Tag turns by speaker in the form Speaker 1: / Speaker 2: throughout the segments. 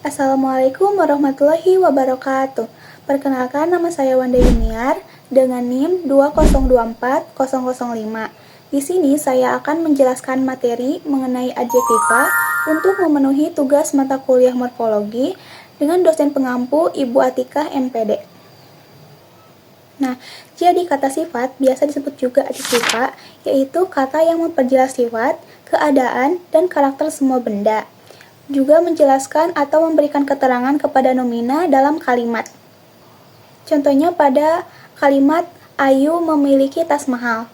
Speaker 1: Assalamualaikum warahmatullahi wabarakatuh. Perkenalkan, nama saya Wanda Yuniar dengan NIM 2024005. Di sini saya akan menjelaskan materi mengenai adjektiva untuk memenuhi tugas mata kuliah morfologi dengan dosen pengampu Ibu Atikah MPD. Nah, jadi kata sifat biasa disebut juga adjektiva, yaitu kata yang memperjelas sifat, keadaan, dan karakter semua benda. Juga menjelaskan atau memberikan keterangan kepada nomina dalam kalimat. Contohnya pada kalimat Ayu memiliki tas mahal.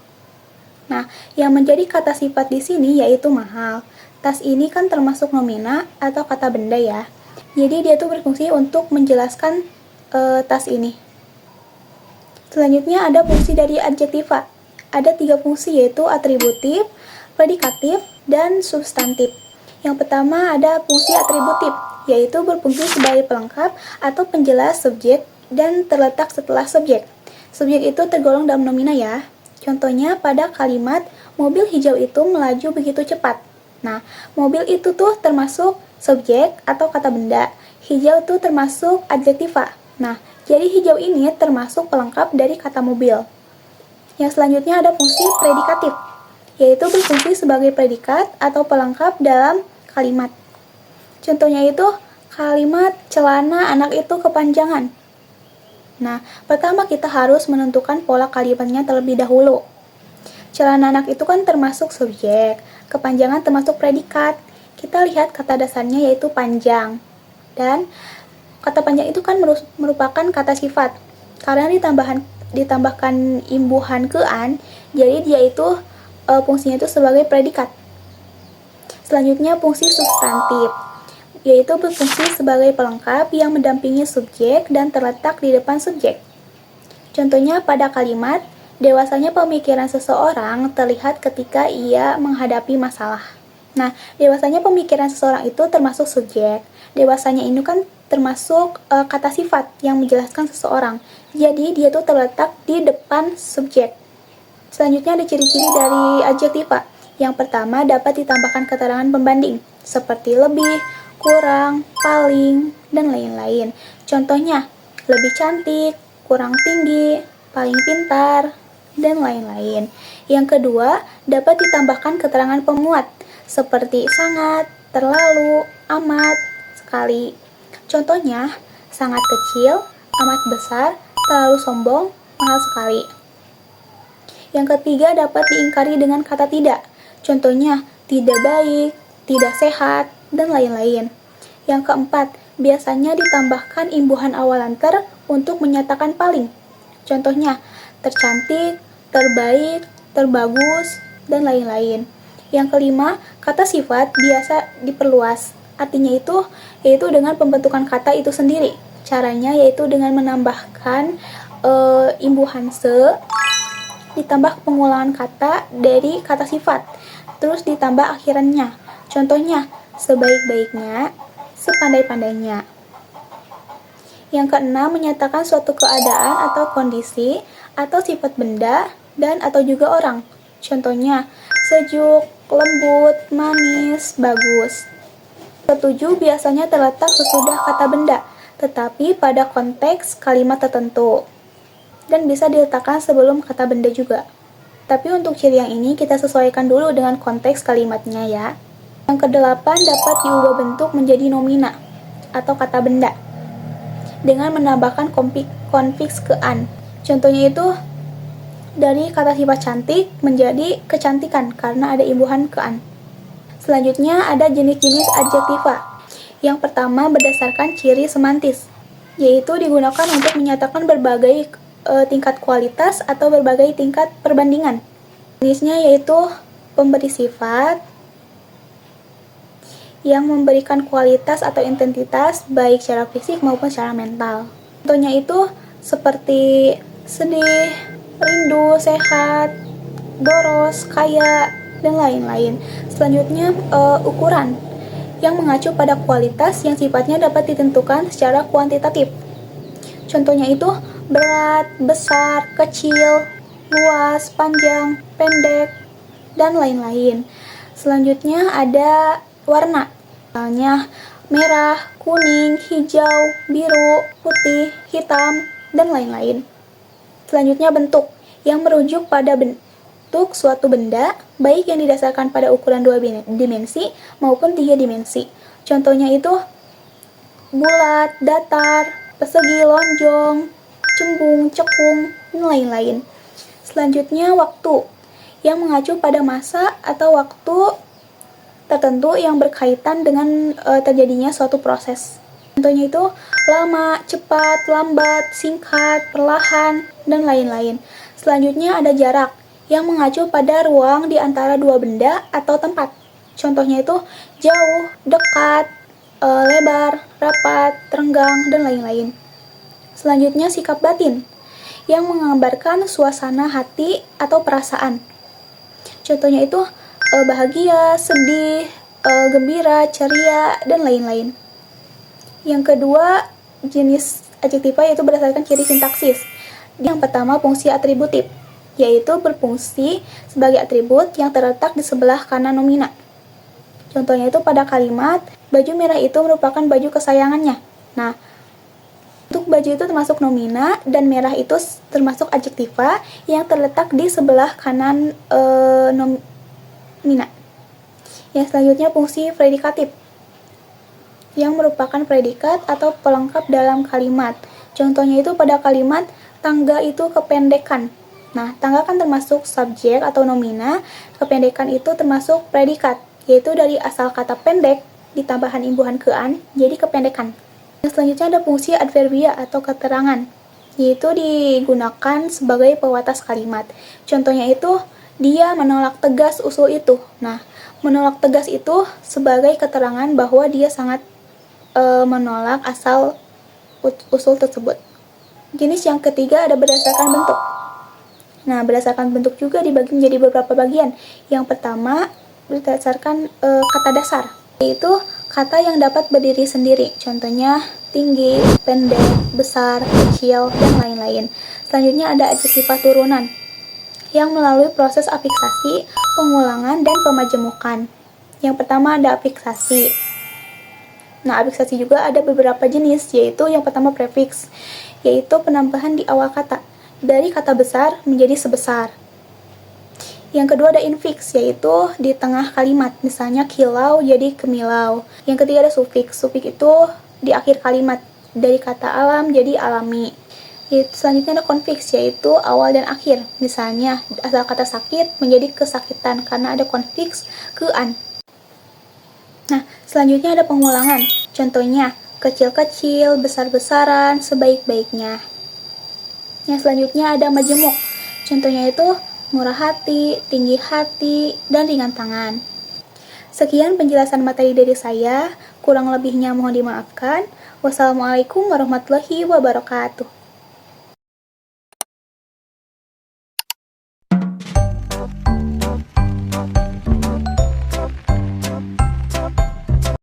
Speaker 1: Nah, yang menjadi kata sifat di sini yaitu mahal. Tas ini kan termasuk nomina atau kata benda ya. Jadi dia tuh berfungsi untuk menjelaskan tas ini. Selanjutnya ada fungsi dari adjektiva. Ada 3 fungsi yaitu atributif, predikatif, dan substantif. Yang pertama ada fungsi atributif, yaitu berfungsi sebagai pelengkap atau penjelas subjek dan terletak setelah subjek. Subjek itu tergolong dalam nomina ya. Contohnya pada kalimat mobil hijau itu melaju begitu cepat. Nah, mobil itu tuh termasuk subjek atau kata benda. Hijau tuh termasuk adjektiva. Nah, jadi hijau ini termasuk pelengkap dari kata mobil. Yang selanjutnya ada fungsi predikatif, yaitu berfungsi sebagai predikat atau pelengkap dalam kalimat. Contohnya itu kalimat celana anak itu kepanjangan. Nah, pertama kita harus menentukan pola kalimatnya terlebih dahulu. Celana anak itu kan termasuk subjek, kepanjangan termasuk predikat. Kita lihat kata dasarnya yaitu panjang. Dan kata panjang itu kan merupakan kata sifat. Karena ditambahkan imbuhan ke-an, jadi dia itu fungsinya itu sebagai predikat. Selanjutnya fungsi substantif, yaitu berfungsi sebagai pelengkap yang mendampingi subjek dan terletak di depan subjek. Contohnya pada kalimat, dewasanya pemikiran seseorang terlihat ketika ia menghadapi masalah. Nah, dewasanya pemikiran seseorang itu termasuk subjek. Dewasanya ini kan termasuk kata sifat yang menjelaskan seseorang. Jadi dia tuh terletak di depan subjek. Selanjutnya ada ciri-ciri dari adjektiva. Yang pertama dapat ditambahkan keterangan pembanding seperti lebih, kurang, paling, dan lain-lain. Contohnya, lebih cantik, kurang tinggi, paling pintar, dan lain-lain. Yang kedua, dapat ditambahkan keterangan penguat seperti sangat, terlalu, amat, sekali. Contohnya, sangat kecil, amat besar, terlalu sombong, mahal sekali. Yang ketiga dapat diingkari dengan kata tidak. Contohnya, tidak baik, tidak sehat, dan lain-lain. Yang keempat, biasanya ditambahkan imbuhan awalan ter untuk menyatakan paling. Contohnya, tercantik, terbaik, terbagus, dan lain-lain. Yang kelima, kata sifat biasa diperluas. Artinya yaitu dengan pembentukan kata itu sendiri. Caranya yaitu dengan menambahkan imbuhan se, ditambah pengulangan kata dari kata sifat, terus ditambah akhirannya. Contohnya, sebaik-baiknya, sepandai-pandainya. Yang keenam, menyatakan suatu keadaan atau kondisi atau sifat benda dan atau juga orang. Contohnya, sejuk, lembut, manis, bagus. Ketujuh, biasanya terletak sesudah kata benda, tetapi pada konteks kalimat tertentu. Dan bisa diletakkan sebelum kata benda juga. Tapi untuk ciri yang ini kita sesuaikan dulu dengan konteks kalimatnya ya. Yang kedelapan, dapat diubah bentuk menjadi nomina atau kata benda dengan menambahkan konfiks ke-an. Contohnya itu dari kata sifat cantik menjadi kecantikan karena ada imbuhan ke-an. Selanjutnya ada jenis-jenis adjektiva. Yang pertama berdasarkan ciri semantis, yaitu digunakan untuk menyatakan berbagai tingkat kualitas atau berbagai tingkat perbandingan. Jenisnya yaitu pemberi sifat yang memberikan kualitas atau identitas baik secara fisik maupun secara mental. Contohnya itu seperti sedih, rindu, sehat, boros, kaya, dan lain-lain. Selanjutnya ukuran yang mengacu pada kualitas yang sifatnya dapat ditentukan secara kuantitatif. Contohnya itu berat, besar, kecil, luas, panjang, pendek, dan lain-lain. Selanjutnya ada warna. Misalnya merah, kuning, hijau, biru, putih, hitam, dan lain-lain. Selanjutnya bentuk, yang merujuk pada bentuk suatu benda, baik yang didasarkan pada ukuran 2 dimensi maupun 3 dimensi. Contohnya itu bulat, datar, persegi, lonjong, cembung, cekung, dan lain-lain. Selanjutnya waktu, yang mengacu pada masa atau waktu tertentu yang berkaitan dengan terjadinya suatu proses. Contohnya itu lama, cepat, lambat, singkat, perlahan, dan lain-lain. Selanjutnya ada jarak, yang mengacu pada ruang di antara dua benda atau tempat. Contohnya itu jauh, dekat, lebar, rapat, renggang, dan lain-lain. Selanjutnya sikap batin, yang menggambarkan suasana hati atau perasaan. Contohnya itu bahagia, sedih, gembira, ceria, dan lain-lain. Yang kedua, jenis adjektiva yaitu berdasarkan ciri sintaksis. Yang pertama, fungsi atributif, yaitu berfungsi sebagai atribut yang terletak di sebelah kanan nomina. Contohnya itu pada kalimat, baju merah itu merupakan baju kesayangannya. Nah, untuk baju itu termasuk nomina, dan merah itu termasuk adjektiva yang terletak di sebelah kanan nomina. Yang selanjutnya, fungsi predikatif, yang merupakan predikat atau pelengkap dalam kalimat. Contohnya itu pada kalimat tangga itu kependekan. Nah, tangga kan termasuk subjek atau nomina, kependekan itu termasuk predikat, yaitu dari asal kata pendek ditambahan imbuhan kean, jadi kependekan. Yang selanjutnya ada fungsi adverbia atau keterangan, yaitu digunakan sebagai pewatas kalimat. Contohnya itu dia menolak tegas usul itu. Nah, menolak tegas itu sebagai keterangan bahwa dia sangat menolak asal usul tersebut. Jenis yang ketiga ada berdasarkan bentuk. Nah, berdasarkan bentuk juga dibagi menjadi beberapa bagian. Yang pertama, berdasarkan kata dasar, yaitu kata yang dapat berdiri sendiri. Contohnya tinggi, pendek, besar, kecil, dan lain-lain. Selanjutnya ada adjektiva turunan, yang melalui proses afiksasi, pengulangan, dan pemajemukan. Yang pertama ada afiksasi. Nah, afiksasi juga ada beberapa jenis, yaitu yang pertama prefiks, yaitu penambahan di awal kata, dari kata besar menjadi sebesar. Yang kedua ada infiks, yaitu di tengah kalimat, misalnya kilau jadi kemilau. Yang ketiga ada sufiks, sufiks itu di akhir kalimat, dari kata alam jadi alami. Selanjutnya ada konfiks, yaitu awal dan akhir, misalnya asal kata sakit menjadi kesakitan karena ada konfiks kean. Nah, selanjutnya ada pengulangan. Contohnya, kecil-kecil, besar-besaran, sebaik-baiknya. Yang selanjutnya ada majemuk. Contohnya itu murah hati, tinggi hati, dan ringan tangan. Sekian penjelasan materi dari saya. Kurang lebihnya mohon dimaafkan. Wassalamualaikum warahmatullahi wabarakatuh.